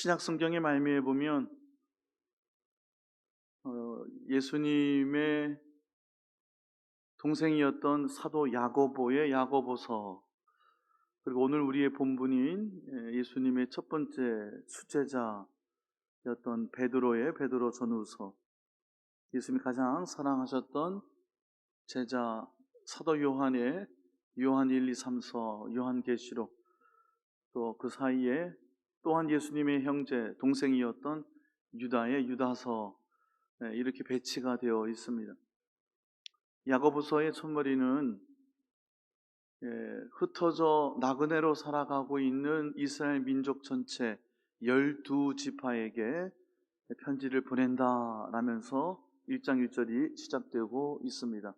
신약 성경에 말미에 보면 예수님의 동생이었던 사도 야고보의 야고보서, 그리고 오늘 우리의 본문인 예수님의 첫 번째 수제자였던 베드로의 베드로전후서, 예수님이 가장 사랑하셨던 제자 사도 요한의 요한 1, 2, 3서, 요한계시록, 또 그 사이에 또한 예수님의 형제 동생이었던 유다의 유다서, 이렇게 배치가 되어 있습니다. 야고보서의 첫머리는 흩어져 나그네로 살아가고 있는 이스라엘 민족 전체 12지파에게 편지를 보낸다라면서 1장 1절이 시작되고 있습니다.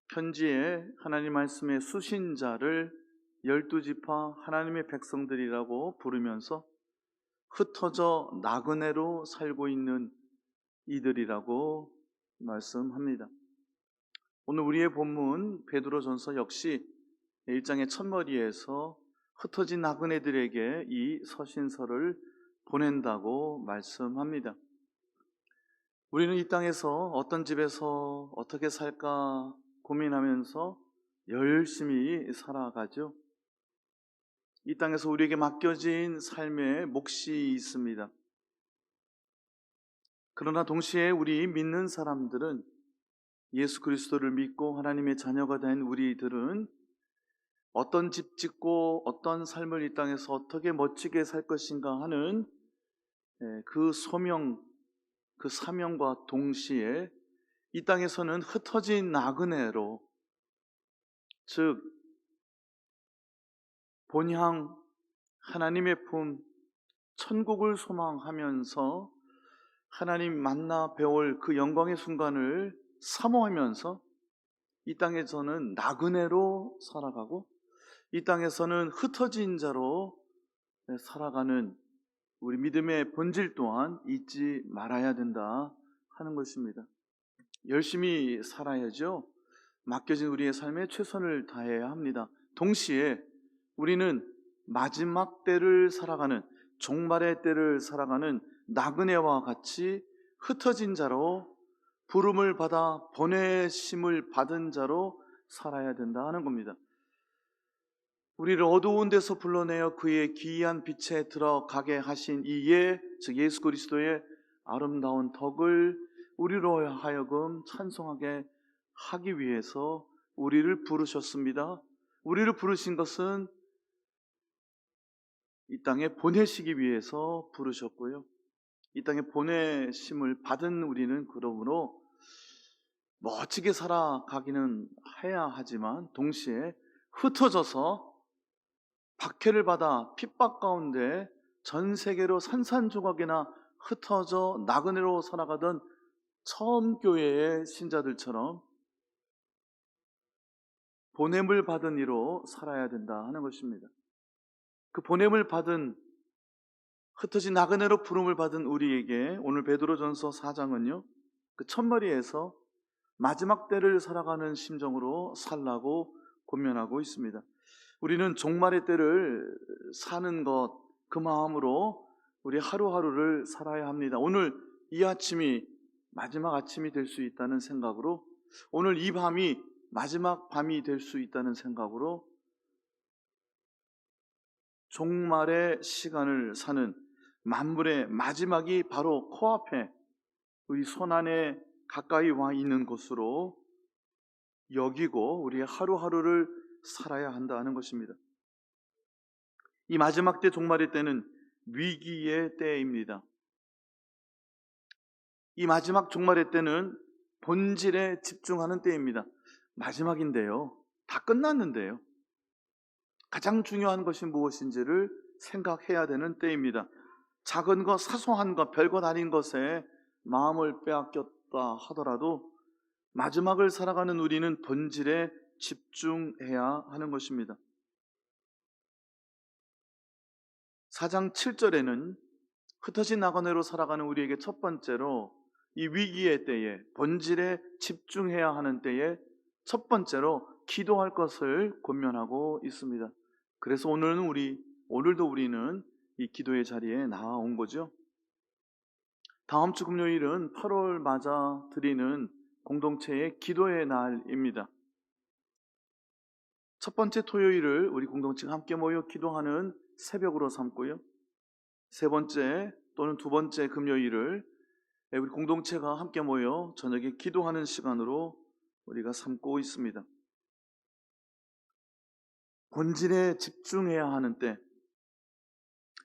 편지에 하나님 말씀의 수신자를 12지파 하나님의 백성들이라고 부르면서 흩어져 나그네로 살고 있는 이들이라고 말씀합니다. 오늘 우리의 본문 베드로전서 역시 1장의 첫머리에서 흩어진 나그네들에게 이 서신서를 보낸다고 말씀합니다. 우리는 이 땅에서 어떤 집에서 어떻게 살까 고민하면서 열심히 살아가죠. 이 땅에서 우리에게 맡겨진 삶의 몫이 있습니다. 그러나 동시에 우리 믿는 사람들은, 예수 그리스도를 믿고 하나님의 자녀가 된 우리들은 어떤 집 짓고 어떤 삶을 이 땅에서 어떻게 멋지게 살 것인가 하는 그 소명, 그 사명과 동시에 이 땅에서는 흩어진 나그네로, 즉 본향 하나님의 품 천국을 소망하면서 하나님 만나 배울 그 영광의 순간을 사모하면서 이 땅에서는 나그네로 살아가고 이 땅에서는 흩어진 자로 살아가는 우리 믿음의 본질 또한 잊지 말아야 된다 하는 것입니다. 열심히 살아야죠. 맡겨진 우리의 삶에 최선을 다해야 합니다. 동시에 우리는 마지막 때를 살아가는, 종말의 때를 살아가는 나그네와 같이 흩어진 자로, 부름을 받아 보내심을 받은 자로 살아야 된다 하는 겁니다. 우리를 어두운 데서 불러내어 그의 기이한 빛에 들어가게 하신 이의, 즉 예수 그리스도의 아름다운 덕을 우리로 하여금 찬송하게 하기 위해서 우리를 부르셨습니다. 우리를 부르신 것은 이 땅에 보내시기 위해서 부르셨고요, 이 땅에 보내심을 받은 우리는 그러므로 멋지게 살아가기는 해야 하지만 동시에 흩어져서 박해를 받아 핍박 가운데 전 세계로 산산조각이나 흩어져 나그네로 살아가던 처음 교회의 신자들처럼 보냄을 받은 이로 살아야 된다 하는 것입니다. 그 보냄을 받은, 흩어진 나그네로 부름을 받은 우리에게 오늘 베드로전서 4장은요, 그 첫머리에서 마지막 때를 살아가는 심정으로 살라고 권면하고 있습니다. 우리는 종말의 때를 사는 것, 그 마음으로 우리 하루하루를 살아야 합니다. 오늘 이 아침이 마지막 아침이 될 수 있다는 생각으로, 오늘 이 밤이 마지막 밤이 될 수 있다는 생각으로 종말의 시간을 사는, 만물의 마지막이 바로 코앞에 우리 손안에 가까이 와 있는 곳으로 여기고 우리의 하루하루를 살아야 한다는 것입니다. 이 마지막 때, 종말의 때는 위기의 때입니다. 이 마지막 종말의 때는 본질에 집중하는 때입니다. 마지막인데요, 다 끝났는데요, 가장 중요한 것이 무엇인지를 생각해야 되는 때입니다. 작은 것, 사소한 것, 별것 아닌 것에 마음을 빼앗겼다 하더라도 마지막을 살아가는 우리는 본질에 집중해야 하는 것입니다. 4장 7절에는 흩어진 나그네로 살아가는 우리에게 첫 번째로 이 위기의 때에, 본질에 집중해야 하는 때에 첫 번째로 기도할 것을 권면하고 있습니다. 그래서 오늘도 우리는 이 기도의 자리에 나온 거죠. 다음 주 금요일은 8월 맞아 드리는 공동체의 기도의 날입니다. 첫 번째 토요일을 우리 공동체가 함께 모여 기도하는 새벽으로 삼고요. 세 번째 또는 두 번째 금요일을 우리 공동체가 함께 모여 저녁에 기도하는 시간으로 우리가 삼고 있습니다. 본질에 집중해야 하는 때,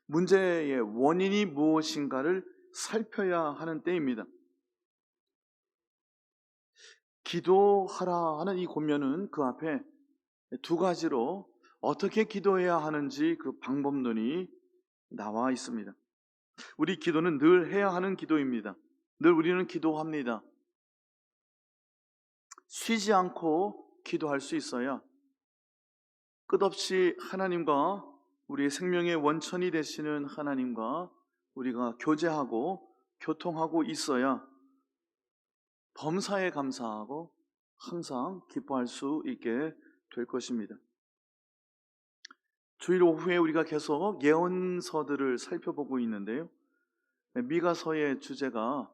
문제의 원인이 무엇인가를 살펴야 하는 때입니다. 기도하라 하는 이 권면은 그 앞에 두 가지로 어떻게 기도해야 하는지 그 방법론이 나와 있습니다. 우리 기도는 늘 해야 하는 기도입니다. 늘 우리는 기도합니다. 쉬지 않고 기도할 수 있어야 끝없이 하나님과 우리의 생명의 원천이 되시는 하나님과 우리가 교제하고 교통하고 있어야 범사에 감사하고 항상 기뻐할 수 있게 될 것입니다. 주일 오후에 우리가 계속 예언서들을 살펴보고 있는데요. 미가서의 주제가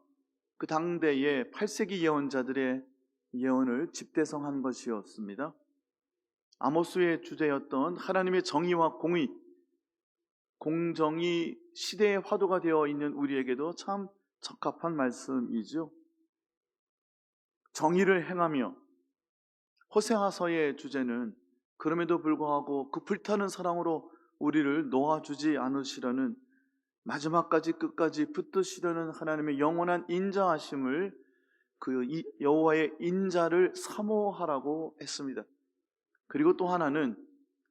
그 당대의 8세기 예언자들의 예언을 집대성한 것이었습니다. 아모스의 주제였던 하나님의 정의와 공의, 공정이 시대의 화두가 되어 있는 우리에게도 참 적합한 말씀이죠. 정의를 행하며, 호세아서의 주제는 그럼에도 불구하고 그 불타는 사랑으로 우리를 놓아주지 않으시려는, 마지막까지 끝까지 붙드시려는 하나님의 영원한 인자하심을, 그 여호와의 인자를 사모하라고 했습니다. 그리고 또 하나는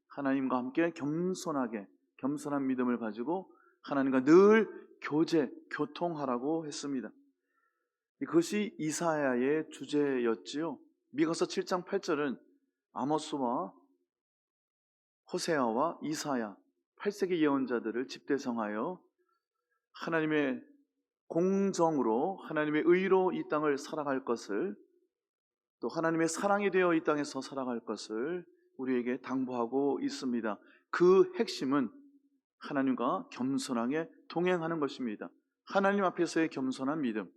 하나님과 함께 겸손한 믿음을 가지고 하나님과 늘 교통하라고 했습니다. 그것이 이사야의 주제였지요. 미가서 7장 8절은 아모스와 호세아와 이사야 8세기 예언자들을 집대성하여 하나님의 공정으로, 하나님의 의로 이 땅을 살아갈 것을, 또 하나님의 사랑이 되어 이 땅에서 살아갈 것을 우리에게 당부하고 있습니다. 그 핵심은 하나님과 겸손하게 동행하는 것입니다. 하나님 앞에서의 겸손한 믿음,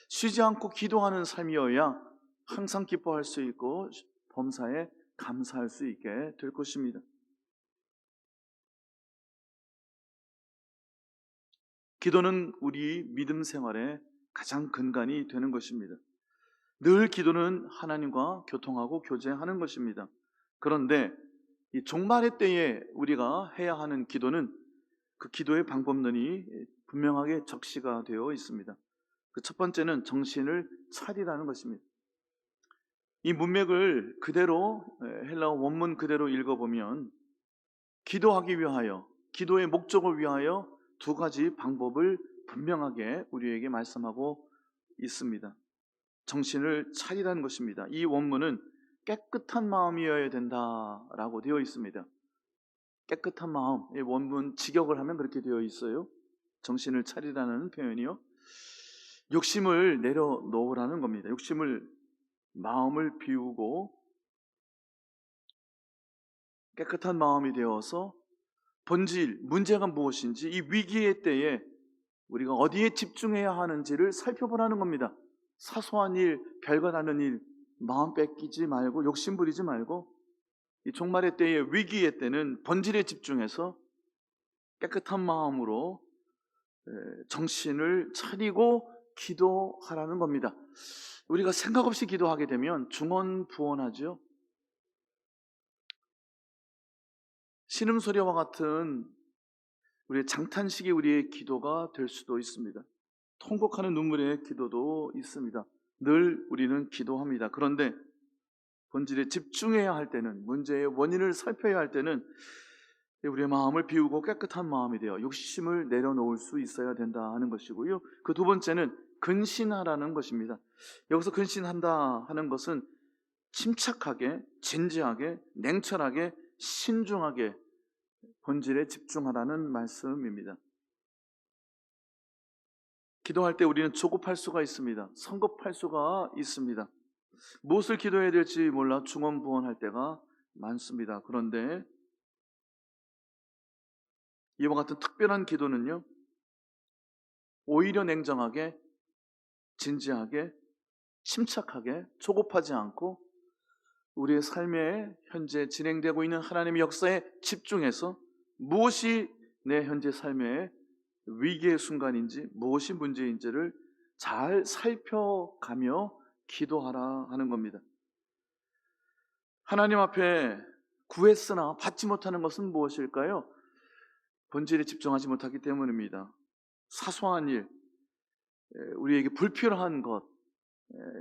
쉬지 않고 기도하는 삶이어야 항상 기뻐할 수 있고 범사에 감사할 수 있게 될 것입니다. 기도는 우리 믿음 생활의 가장 근간이 되는 것입니다. 늘 기도는 하나님과 교통하고 교제하는 것입니다. 그런데 이 종말의 때에 우리가 해야 하는 기도는 그 기도의 방법론이 분명하게 적시가 되어 있습니다. 그 첫 번째는 정신을 차리라는 것입니다. 이 문맥을 그대로, 헬라어 원문 그대로 읽어보면 기도하기 위하여, 기도의 목적을 위하여 두 가지 방법을 분명하게 우리에게 말씀하고 있습니다. 정신을 차리라는 것입니다. 이 원문은 깨끗한 마음이어야 된다라고 되어 있습니다. 깨끗한 마음, 이 원문 직역을 하면 그렇게 되어 있어요. 정신을 차리라는 표현이요, 욕심을 내려놓으라는 겁니다. 마음을 비우고 깨끗한 마음이 되어서 본질, 문제가 무엇인지, 이 위기의 때에 우리가 어디에 집중해야 하는지를 살펴보라는 겁니다. 사소한 일, 별거 아닌 일 마음 뺏기지 말고, 욕심 부리지 말고, 이 종말의 때에, 위기의 때는 본질에 집중해서 깨끗한 마음으로 정신을 차리고 기도하라는 겁니다. 우리가 생각 없이 기도하게 되면 중언부언하죠. 신음소리와 같은 우리의 장탄식이 우리의 기도가 될 수도 있습니다. 통곡하는 눈물의 기도도 있습니다. 늘 우리는 기도합니다. 그런데 본질에 집중해야 할 때는, 문제의 원인을 살펴야 할 때는 우리의 마음을 비우고 깨끗한 마음이 되어 욕심을 내려놓을 수 있어야 된다 하는 것이고요. 그 두 번째는 근신하라는 것입니다. 여기서 근신한다 하는 것은 침착하게, 진지하게, 냉철하게, 신중하게 본질에 집중하라는 말씀입니다. 기도할 때 우리는 조급할 수가 있습니다. 성급할 수가 있습니다. 무엇을 기도해야 될지 몰라 중언부언할 때가 많습니다. 그런데 이와 같은 특별한 기도는요, 오히려 냉정하게, 진지하게, 침착하게, 조급하지 않고 우리의 삶에 현재 진행되고 있는 하나님의 역사에 집중해서 무엇이 내 현재 삶의 위기의 순간인지, 무엇이 문제인지를 잘 살펴가며 기도하라 하는 겁니다. 하나님 앞에 구했으나 받지 못하는 것은 무엇일까요? 본질에 집중하지 못하기 때문입니다. 사소한 일, 우리에게 불필요한 것,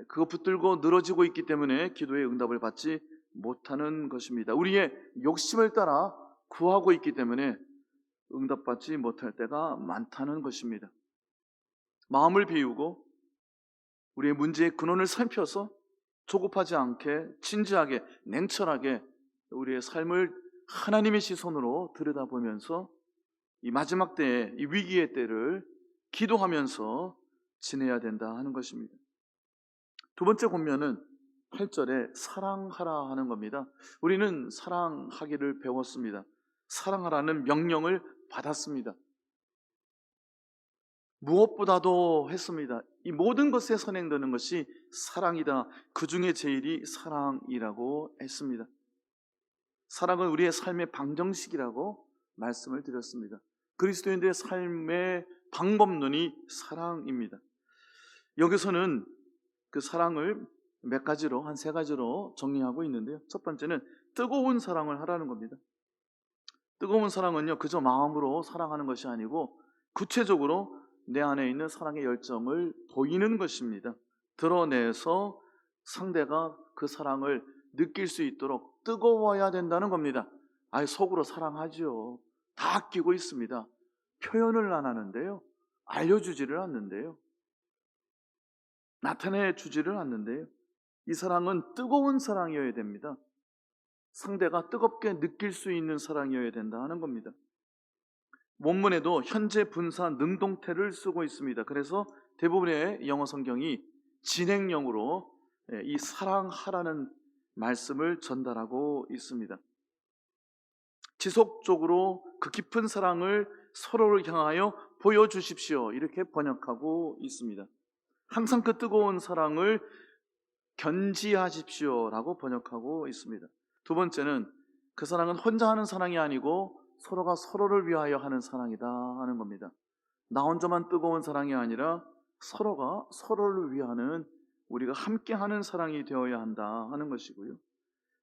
그거 붙들고 늘어지고 있기 때문에 기도의 응답을 받지 못하는 것입니다. 우리의 욕심을 따라 구하고 있기 때문에 응답받지 못할 때가 많다는 것입니다. 마음을 비우고 우리의 문제의 근원을 살펴서 조급하지 않게 진지하게 냉철하게 우리의 삶을 하나님의 시선으로 들여다보면서 이 마지막 때에, 이 위기의 때를 기도하면서 지내야 된다 하는 것입니다. 두 번째 권면은 8절에 사랑하라 하는 겁니다. 우리는 사랑하기를 배웠습니다. 사랑하라는 명령을 받았습니다. 무엇보다도 했습니다. 이 모든 것에 선행되는 것이 사랑이다. 그 중에 제일이 사랑이라고 했습니다. 사랑은 우리의 삶의 방정식이라고 말씀을 드렸습니다. 그리스도인들의 삶의 방법론이 사랑입니다. 여기서는 그 사랑을 몇 가지로, 한 세 가지로 정리하고 있는데요. 첫 번째는 뜨거운 사랑을 하라는 겁니다. 뜨거운 사랑은요, 그저 마음으로 사랑하는 것이 아니고 구체적으로 내 안에 있는 사랑의 열정을 보이는 것입니다. 드러내서 상대가 그 사랑을 느낄 수 있도록 뜨거워야 된다는 겁니다. 아예 속으로 사랑하지요. 다 아끼고 있습니다. 표현을 안 하는데요. 알려주지를 않는데요. 나타내 주지를 않는데요. 이 사랑은 뜨거운 사랑이어야 됩니다. 상대가 뜨겁게 느낄 수 있는 사랑이어야 된다 하는 겁니다. 원문에도 현재 분사 능동태를 쓰고 있습니다. 그래서 대부분의 영어 성경이 진행형으로 이 사랑하라는 말씀을 전달하고 있습니다. 지속적으로 그 깊은 사랑을 서로를 향하여 보여주십시오. 이렇게 번역하고 있습니다. 항상 그 뜨거운 사랑을 견지하십시오라고 번역하고 있습니다. 두 번째는 그 사랑은 혼자 하는 사랑이 아니고 서로가 서로를 위하여 하는 사랑이다 하는 겁니다. 나 혼자만 뜨거운 사랑이 아니라 서로가 서로를 위하는, 우리가 함께하는 사랑이 되어야 한다 하는 것이고요.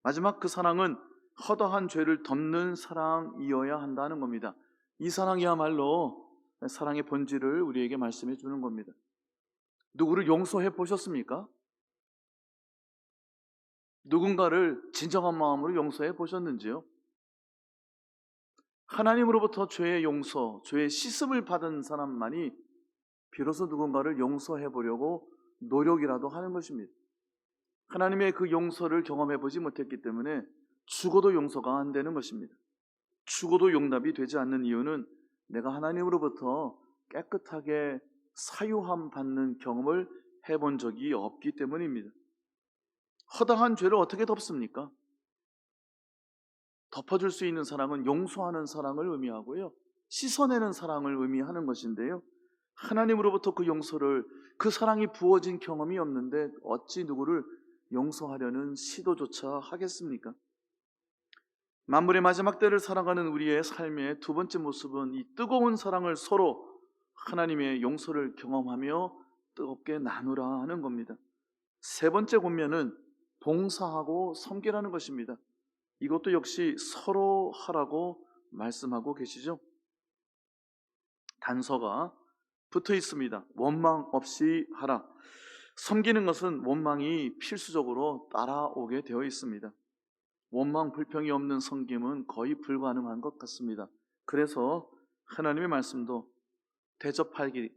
마지막 그 사랑은 허다한 죄를 덮는 사랑이어야 한다는 겁니다. 이 사랑이야말로 사랑의 본질을 우리에게 말씀해 주는 겁니다. 누구를 용서해 보셨습니까? 누군가를 진정한 마음으로 용서해 보셨는지요? 하나님으로부터 죄의 용서, 죄의 씻음을 받은 사람만이 비로소 누군가를 용서해 보려고 노력이라도 하는 것입니다. 하나님의 그 용서를 경험해 보지 못했기 때문에 죽어도 용서가 안 되는 것입니다. 죽어도 용납이 되지 않는 이유는 내가 하나님으로부터 깨끗하게 사유함 받는 경험을 해본 적이 없기 때문입니다. 허다한 죄를 어떻게 덮습니까? 덮어줄 수 있는 사랑은 용서하는 사랑을 의미하고요, 씻어내는 사랑을 의미하는 것인데요, 하나님으로부터 그 용서를, 그 사랑이 부어진 경험이 없는데 어찌 누구를 용서하려는 시도조차 하겠습니까? 만물의 마지막 때를 살아가는 우리의 삶의 두 번째 모습은 이 뜨거운 사랑을 서로 하나님의 용서를 경험하며 뜨겁게 나누라 하는 겁니다. 세 번째 권면은 봉사하고 섬기라는 것입니다. 이것도 역시 서로 하라고 말씀하고 계시죠. 단서가 붙어 있습니다. 원망 없이 하라. 섬기는 것은 원망이 필수적으로 따라오게 되어 있습니다. 원망 불평이 없는 섬김은 거의 불가능한 것 같습니다. 그래서 하나님의 말씀도 대접하기,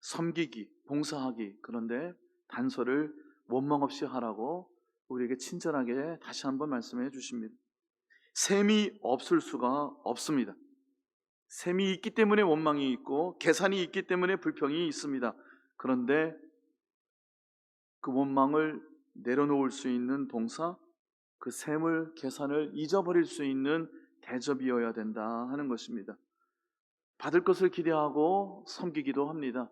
섬기기, 봉사하기, 그런데 단서를 원망 없이 하라고 우리에게 친절하게 다시 한번 말씀해 주십니다. 셈이 없을 수가 없습니다. 셈이 있기 때문에 원망이 있고 계산이 있기 때문에 불평이 있습니다. 그런데 그 원망을 내려놓을 수 있는 봉사, 그 셈을, 계산을 잊어버릴 수 있는 대접이어야 된다 하는 것입니다. 받을 것을 기대하고 섬기기도 합니다.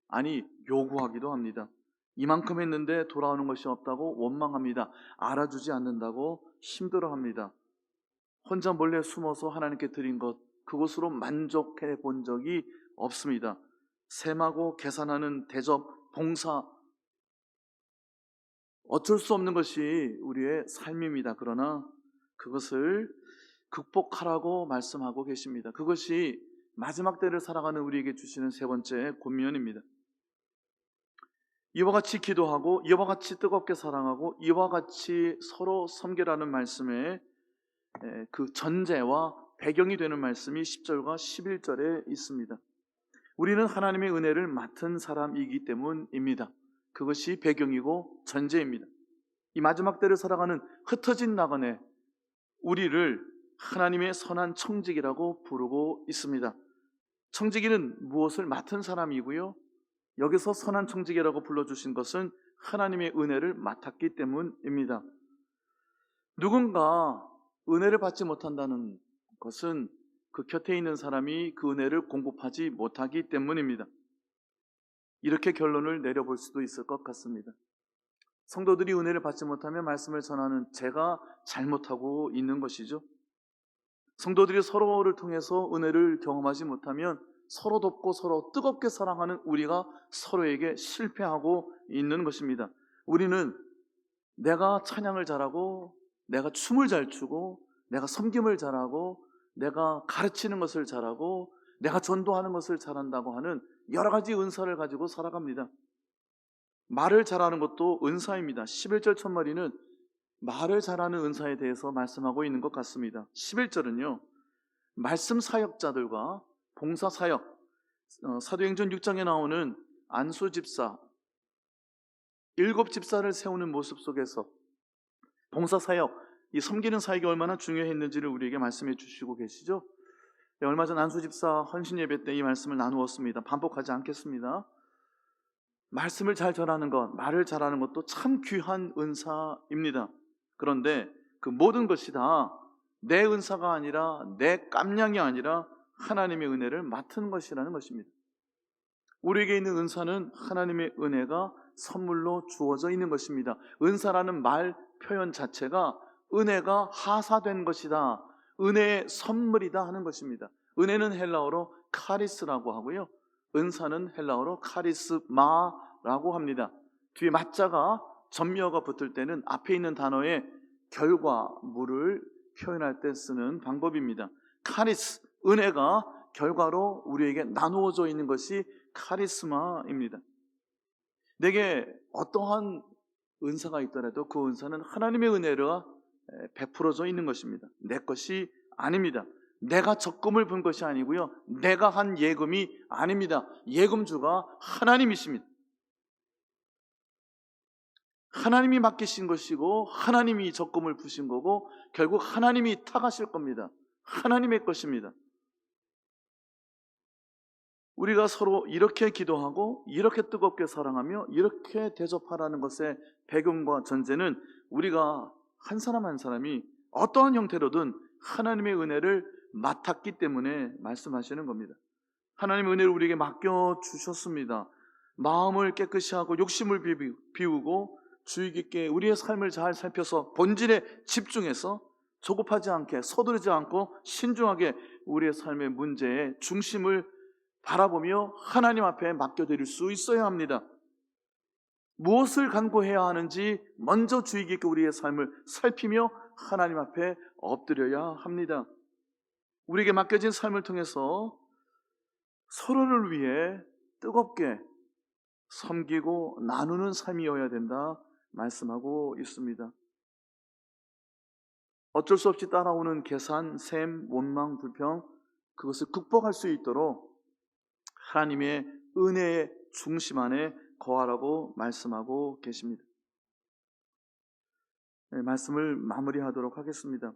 아니, 요구하기도 합니다. 이만큼 했는데 돌아오는 것이 없다고 원망합니다. 알아주지 않는다고 힘들어합니다. 혼자 몰래 숨어서 하나님께 드린 것, 그것으로 만족해 본 적이 없습니다. 셈하고 계산하는 대접, 봉사, 어쩔 수 없는 것이 우리의 삶입니다. 그러나 그것을 극복하라고 말씀하고 계십니다. 그것이 마지막 때를 살아가는 우리에게 주시는 세 번째 권면입니다. 이와 같이 기도하고 이와 같이 뜨겁게 사랑하고 이와 같이 서로 섬기라는 말씀에 그 전제와 배경이 되는 말씀이 10절과 11절에 있습니다. 우리는 하나님의 은혜를 맡은 사람이기 때문입니다. 그것이 배경이고 전제입니다. 이 마지막 때를 살아가는 흩어진 나그네 우리를 하나님의 선한 청지기라고 부르고 있습니다. 청지기는 무엇을 맡은 사람이고요, 여기서 선한 청지기라고 불러주신 것은 하나님의 은혜를 맡았기 때문입니다. 누군가 은혜를 받지 못한다는 것은 그 곁에 있는 사람이 그 은혜를 공급하지 못하기 때문입니다. 이렇게 결론을 내려볼 수도 있을 것 같습니다. 성도들이 은혜를 받지 못하면 말씀을 전하는 제가 잘못하고 있는 것이죠. 성도들이 서로를 통해서 은혜를 경험하지 못하면 서로 돕고 서로 뜨겁게 사랑하는 우리가 서로에게 실패하고 있는 것입니다. 우리는 내가 찬양을 잘하고 내가 춤을 잘 추고 내가 섬김을 잘하고 내가 가르치는 것을 잘하고 내가 전도하는 것을 잘한다고 하는 여러 가지 은사를 가지고 살아갑니다. 말을 잘하는 것도 은사입니다. 11절 첫머리는 말을 잘하는 은사에 대해서 말씀하고 있는 것 같습니다. 11절은요, 말씀 사역자들과 봉사 사역, 사도행전 6장에 나오는 안수 집사, 7 집사를 세우는 모습 속에서 봉사 사역, 이 섬기는 사역이 얼마나 중요했는지를 우리에게 말씀해 주시고 계시죠. 얼마 전 안수 집사 헌신 예배 때 이 말씀을 나누었습니다. 반복하지 않겠습니다. 말씀을 잘 전하는 것, 말을 잘하는 것도 참 귀한 은사입니다. 그런데 그 모든 것이 다 내 은사가 아니라 내 깜냥이 아니라 하나님의 은혜를 맡은 것이라는 것입니다. 우리에게 있는 은사는 하나님의 은혜가 선물로 주어져 있는 것입니다. 은사라는 말 표현 자체가 은혜가 하사된 것이다, 은혜의 선물이다 하는 것입니다. 은혜는 헬라어로 카리스라고 하고요, 은사는 헬라어로 카리스마라고 합니다. 뒤에 마자가 전미어가 붙을 때는 앞에 있는 단어의 결과물을 표현할 때 쓰는 방법입니다. 카리스, 은혜가 결과로 우리에게 나누어져 있는 것이 카리스마입니다. 내게 어떠한 은사가 있더라도 그 은사는 하나님의 은혜가 베풀어져 있는 것입니다. 내 것이 아닙니다. 내가 적금을 분 것이 아니고요, 내가 한 예금이 아닙니다. 예금주가 하나님이십니다. 하나님이 맡기신 것이고 하나님이 적금을 부신 거고 결국 하나님이 타가실 겁니다. 하나님의 것입니다. 우리가 서로 이렇게 기도하고 이렇게 뜨겁게 사랑하며 이렇게 대접하라는 것의 배경과 전제는 우리가 한 사람 한 사람이 어떠한 형태로든 하나님의 은혜를 맡았기 때문에 말씀하시는 겁니다. 하나님의 은혜를 우리에게 맡겨주셨습니다. 마음을 깨끗이 하고 욕심을 비우고 주의 깊게 우리의 삶을 잘 살펴서 본질에 집중해서 조급하지 않게 서두르지 않고 신중하게 우리의 삶의 문제의 중심을 바라보며 하나님 앞에 맡겨드릴 수 있어야 합니다. 무엇을 간구해야 하는지 먼저 주의 깊게 우리의 삶을 살피며 하나님 앞에 엎드려야 합니다. 우리에게 맡겨진 삶을 통해서 서로를 위해 뜨겁게 섬기고 나누는 삶이어야 된다 말씀하고 있습니다. 어쩔 수 없이 따라오는 계산, 셈, 원망, 불평, 그것을 극복할 수 있도록 하나님의 은혜의 중심 안에 거하라고 말씀하고 계십니다. 네, 말씀을 마무리하도록 하겠습니다.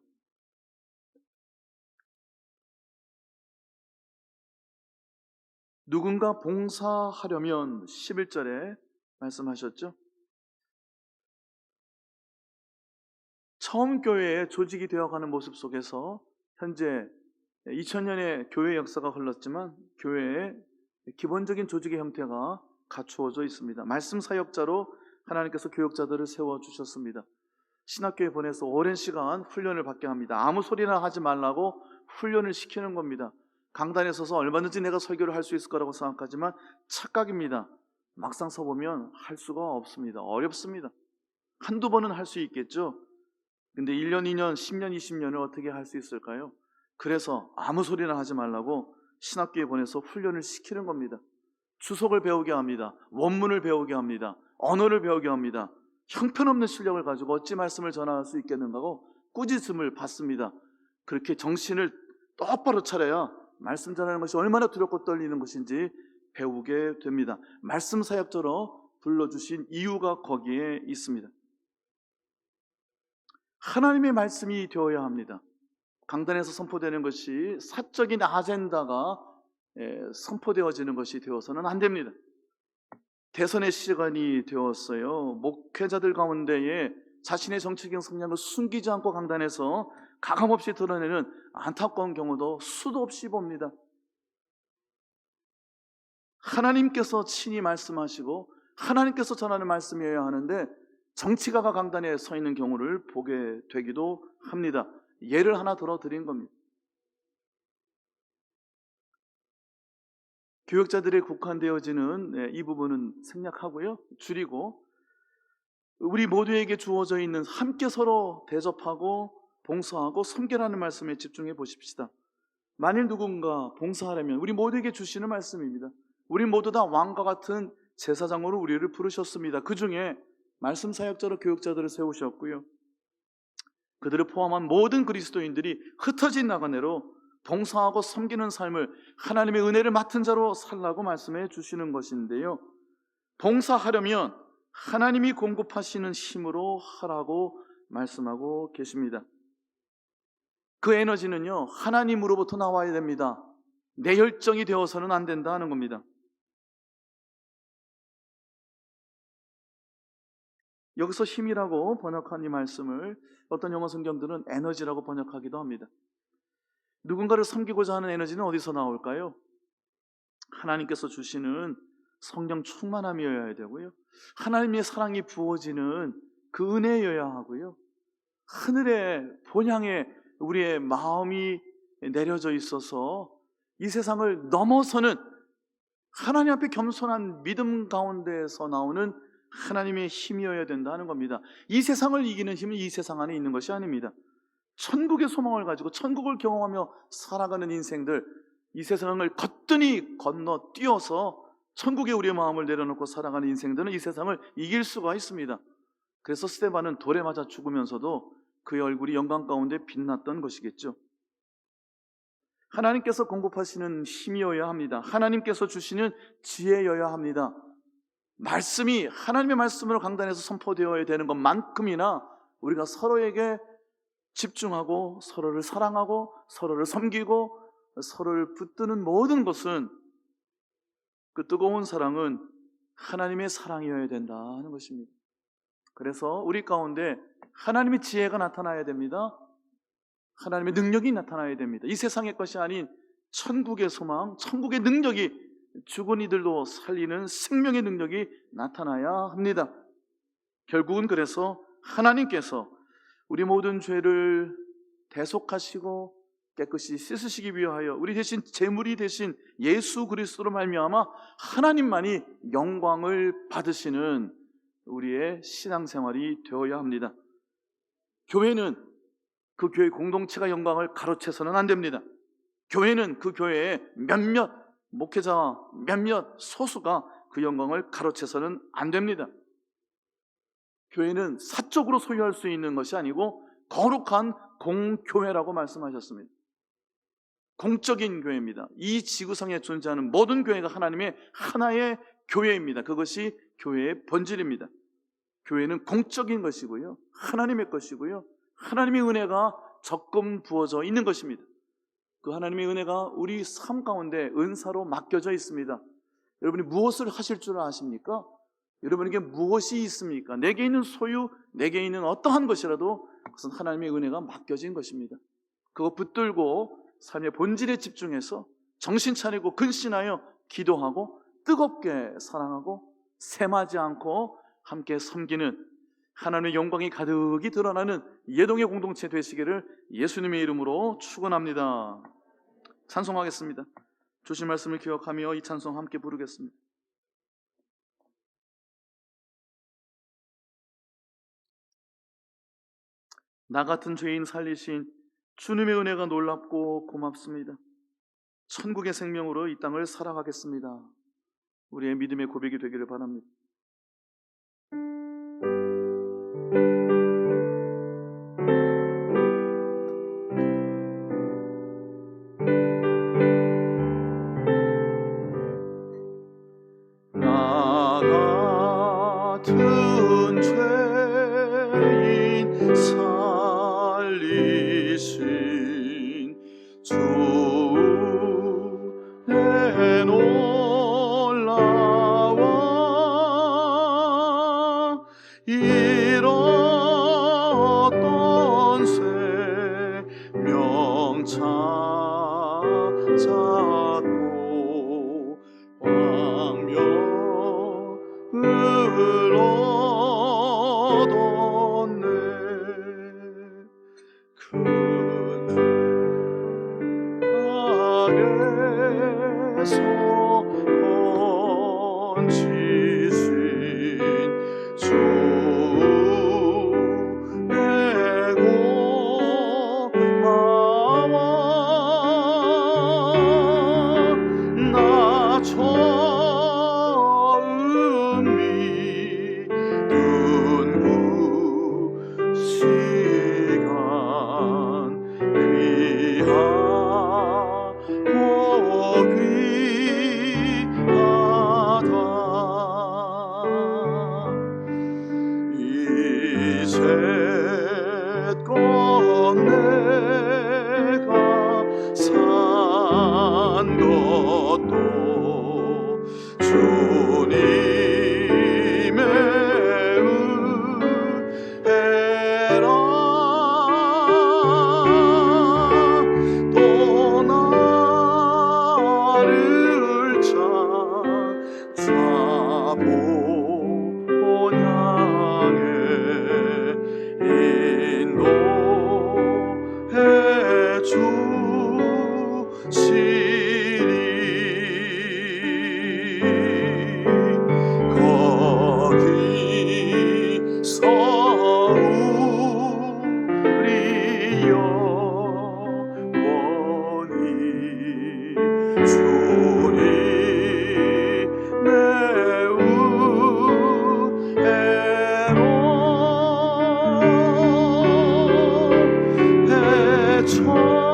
누군가 봉사하려면 11절에 말씀하셨죠? 처음 교회에 조직이 되어가는 모습 속에서 현재 2000년의 교회 역사가 흘렀지만 교회의 기본적인 조직의 형태가 갖추어져 있습니다. 말씀 사역자로 하나님께서 교역자들을 세워주셨습니다. 신학교에 보내서 오랜 시간 훈련을 받게 합니다. 아무 소리나 하지 말라고 훈련을 시키는 겁니다. 강단에 서서 얼마든지 내가 설교를 할 수 있을 거라고 생각하지만 착각입니다. 막상 서보면 할 수가 없습니다. 어렵습니다. 한두 번은 할 수 있겠죠. 근데 1년, 2년, 10년, 20년을 어떻게 할 수 있을까요? 그래서 아무 소리나 하지 말라고 신학교에 보내서 훈련을 시키는 겁니다. 주석을 배우게 합니다. 원문을 배우게 합니다. 언어를 배우게 합니다. 형편없는 실력을 가지고 어찌 말씀을 전할 수 있겠는가고 꾸짖음을 받습니다. 그렇게 정신을 똑바로 차려야 말씀 전하는 것이 얼마나 두렵고 떨리는 것인지 배우게 됩니다. 말씀 사역자로 불러주신 이유가 거기에 있습니다. 하나님의 말씀이 되어야 합니다. 강단에서 선포되는 것이 사적인 아젠다가 선포되어지는 것이 되어서는 안 됩니다. 대선의 시간이 되었어요. 목회자들 가운데에 자신의 정치적 성향을 숨기지 않고 강단에서 가감없이 드러내는 안타까운 경우도 수도 없이 봅니다. 하나님께서 친히 말씀하시고 하나님께서 전하는 말씀이어야 하는데 정치가가 강단에 서 있는 경우를 보게 되기도 합니다. 예를 하나 들어드린 겁니다. 교역자들에 국한되어지는 이 부분은 생략하고요. 줄이고 우리 모두에게 주어져 있는 함께 서로 대접하고 봉사하고 섬기라는 말씀에 집중해 보십시다. 만일 누군가 봉사하려면 우리 모두에게 주시는 말씀입니다. 우리 모두 다 왕과 같은 제사장으로 우리를 부르셨습니다. 그 중에 말씀 사역자로 교역자들을 세우셨고요. 그들을 포함한 모든 그리스도인들이 흩어진 나그네로 봉사하고 섬기는 삶을 하나님의 은혜를 맡은 자로 살라고 말씀해 주시는 것인데요. 봉사하려면 하나님이 공급하시는 힘으로 하라고 말씀하고 계십니다. 그 에너지는요, 하나님으로부터 나와야 됩니다. 내 열정이 되어서는 안 된다 하는 겁니다. 여기서 힘이라고 번역한 이 말씀을 어떤 영어 성경들은 에너지라고 번역하기도 합니다. 누군가를 섬기고자 하는 에너지는 어디서 나올까요? 하나님께서 주시는 성령 충만함이어야 되고요. 하나님의 사랑이 부어지는 그 은혜여야 하고요. 하늘의 본향에 우리의 마음이 내려져 있어서 이 세상을 넘어서는 하나님 앞에 겸손한 믿음 가운데에서 나오는 하나님의 힘이어야 된다는 겁니다. 이 세상을 이기는 힘은 이 세상 안에 있는 것이 아닙니다. 천국의 소망을 가지고 천국을 경험하며 살아가는 인생들, 이 세상을 거뜬히 건너뛰어서 천국에 우리의 마음을 내려놓고 살아가는 인생들은 이 세상을 이길 수가 있습니다. 그래서 스데반은 돌에 맞아 죽으면서도 그의 얼굴이 영광 가운데 빛났던 것이겠죠. 하나님께서 공급하시는 힘이어야 합니다. 하나님께서 주시는 지혜여야 합니다. 말씀이 하나님의 말씀으로 강단에서 선포되어야 되는 것만큼이나 우리가 서로에게 집중하고 서로를 사랑하고 서로를 섬기고 서로를 붙드는 모든 것은 그 뜨거운 사랑은 하나님의 사랑이어야 된다 하는 것입니다. 그래서 우리 가운데 하나님의 지혜가 나타나야 됩니다. 하나님의 능력이 나타나야 됩니다. 이 세상의 것이 아닌 천국의 소망, 천국의 능력이 죽은 이들도 살리는 생명의 능력이 나타나야 합니다. 결국은 그래서 하나님께서 우리 모든 죄를 대속하시고 깨끗이 씻으시기 위하여 우리 대신 제물이 되신 예수 그리스도로 말미암아 하나님만이 영광을 받으시는 우리의 신앙생활이 되어야 합니다. 교회는 그 교회 공동체가 영광을 가로채서는 안 됩니다. 교회는 그 교회의 몇몇 목회자 몇몇 소수가 그 영광을 가로채서는 안 됩니다. 교회는 사적으로 소유할 수 있는 것이 아니고 거룩한 공교회라고 말씀하셨습니다. 공적인 교회입니다. 이 지구상에 존재하는 모든 교회가 하나님의 하나의 교회입니다. 그것이 교회의 본질입니다. 교회는 공적인 것이고요, 하나님의 것이고요, 하나님의 은혜가 적금 부어져 있는 것입니다. 그 하나님의 은혜가 우리 삶 가운데 은사로 맡겨져 있습니다. 여러분이 무엇을 하실 줄 아십니까? 여러분에게 무엇이 있습니까? 내게 있는 소유, 내게 있는 어떠한 것이라도 그것은 하나님의 은혜가 맡겨진 것입니다. 그거 붙들고 삶의 본질에 집중해서 정신 차리고 근신하여 기도하고 뜨겁게 사랑하고 셈하지 않고 함께 섬기는 하나님의 영광이 가득히 드러나는 예동의 공동체 되시기를 예수님의 이름으로 축원합니다. 찬송하겠습니다. 주신 말씀을 기억하며 이 찬송 함께 부르겠습니다. 나 같은 죄인 살리신 주님의 은혜가 놀랍고 고맙습니다. 천국의 생명으로 이 땅을 살아가겠습니다. 우리의 믿음의 고백이 되기를 바랍니다. 나 같은 죄인 살리신 주의 놀라워 잃었던 생명 찾았고 광명을 얻었네. 악에서 건지신 주의 고마워. 나 처음 믿은 그 시간 귀하고 귀하다. 이제껏 내가 산 것도 주님의 은혜라. 또 나를 찾아보냐에 인도해 주시리. 거기서 우리 영원히 주님의 은혜로 해처럼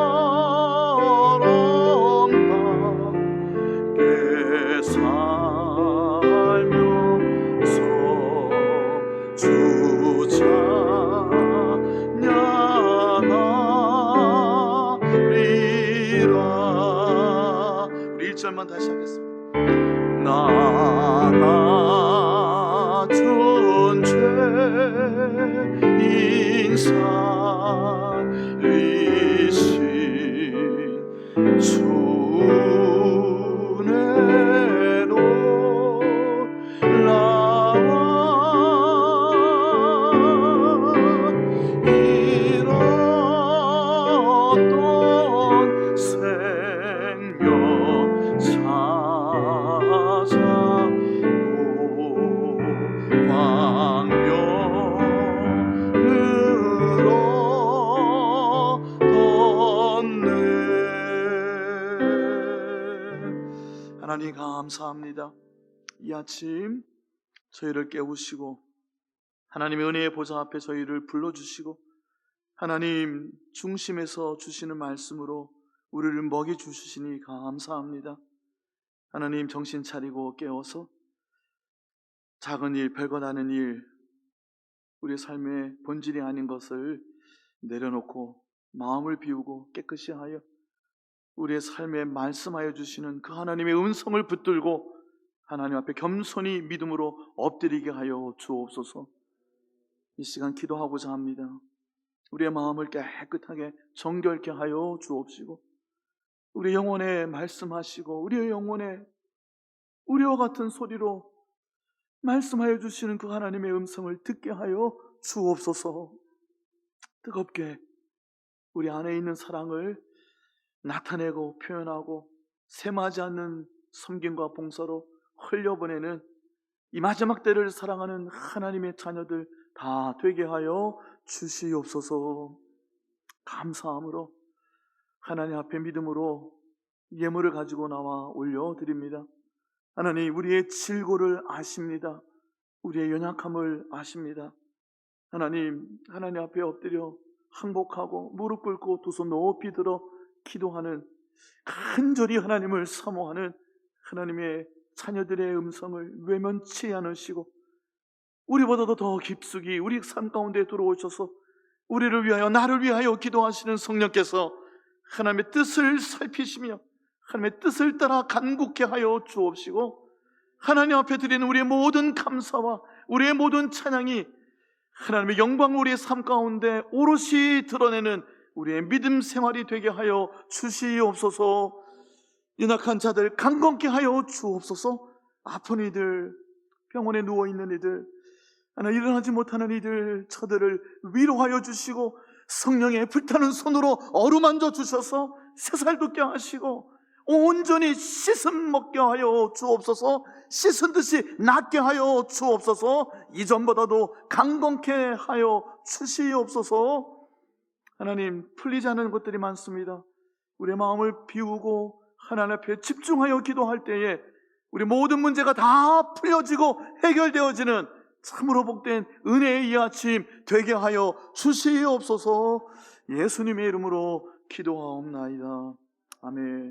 밖에 살면서 주 찬양하리라. 우리 1절만 다시 하겠습니다. 나 같은 죄인 살리신 주의 놀라워 잃었던 생명 찾았고 광명을 얻었네. 하나님 감사합니다. 이 아침 저희를 깨우시고 하나님의 은혜의 보좌 앞에 저희를 불러주시고 하나님 중심에서 주시는 말씀으로 우리를 먹여주시니 감사합니다. 하나님 정신 차리고 깨워서 작은 일, 별것 아닌 일, 우리 삶의 본질이 아닌 것을 내려놓고 마음을 비우고 깨끗이 하여 우리의 삶에 말씀하여 주시는 그 하나님의 음성을 붙들고 하나님 앞에 겸손히 믿음으로 엎드리게 하여 주옵소서. 이 시간 기도하고자 합니다. 우리의 마음을 깨끗하게 정결케 하여 주옵시고, 우리 영혼에 말씀하시고 우리의 영혼에 우리와 같은 소리로 말씀하여 주시는 그 하나님의 음성을 듣게 하여 주옵소서. 뜨겁게 우리 안에 있는 사랑을 나타내고 표현하고 셈하지 않는 섬김과 봉사로 흘려보내는 이 마지막 때를 사랑하는 하나님의 자녀들 다 되게 하여 주시옵소서. 감사함으로 하나님 앞에 믿음으로 예물을 가지고 나와 올려드립니다. 하나님, 우리의 질고를 아십니다. 우리의 연약함을 아십니다. 하나님 앞에 엎드려 항복하고 무릎 꿇고 두 손 높이 들어 기도하는, 간절히 하나님을 사모하는 하나님의 자녀들의 음성을 외면치 않으시고 우리보다도 더 깊숙이 우리 삶 가운데 들어오셔서 우리를 위하여, 나를 위하여 기도하시는 성령께서 하나님의 뜻을 살피시며 하나님의 뜻을 따라 간구케 하여 주옵시고, 하나님 앞에 드리는 우리의 모든 감사와 우리의 모든 찬양이 하나님의 영광을 우리의 삶 가운데 오롯이 드러내는 우리의 믿음 생활이 되게 하여 주시옵소서. 연약한 자들 강건케 하여 주옵소서. 아픈 이들, 병원에 누워있는 이들, 하나 일어나지 못하는 이들, 저들을 위로하여 주시고 성령의 불타는 손으로 어루만져 주셔서 새살 돋게 하시고 온전히 씻음 먹게 하여 주옵소서. 씻은 듯이 낫게 하여 주옵소서. 이전보다도 강건케 하여 주시옵소서. 하나님, 풀리지 않는 것들이 많습니다. 우리의 마음을 비우고 하나님 앞에 집중하여 기도할 때에 우리 모든 문제가 다 풀려지고 해결되어지는 참으로 복된 은혜의 이 아침 되게 하여 주시옵소서. 예수님의 이름으로 기도하옵나이다. 아멘.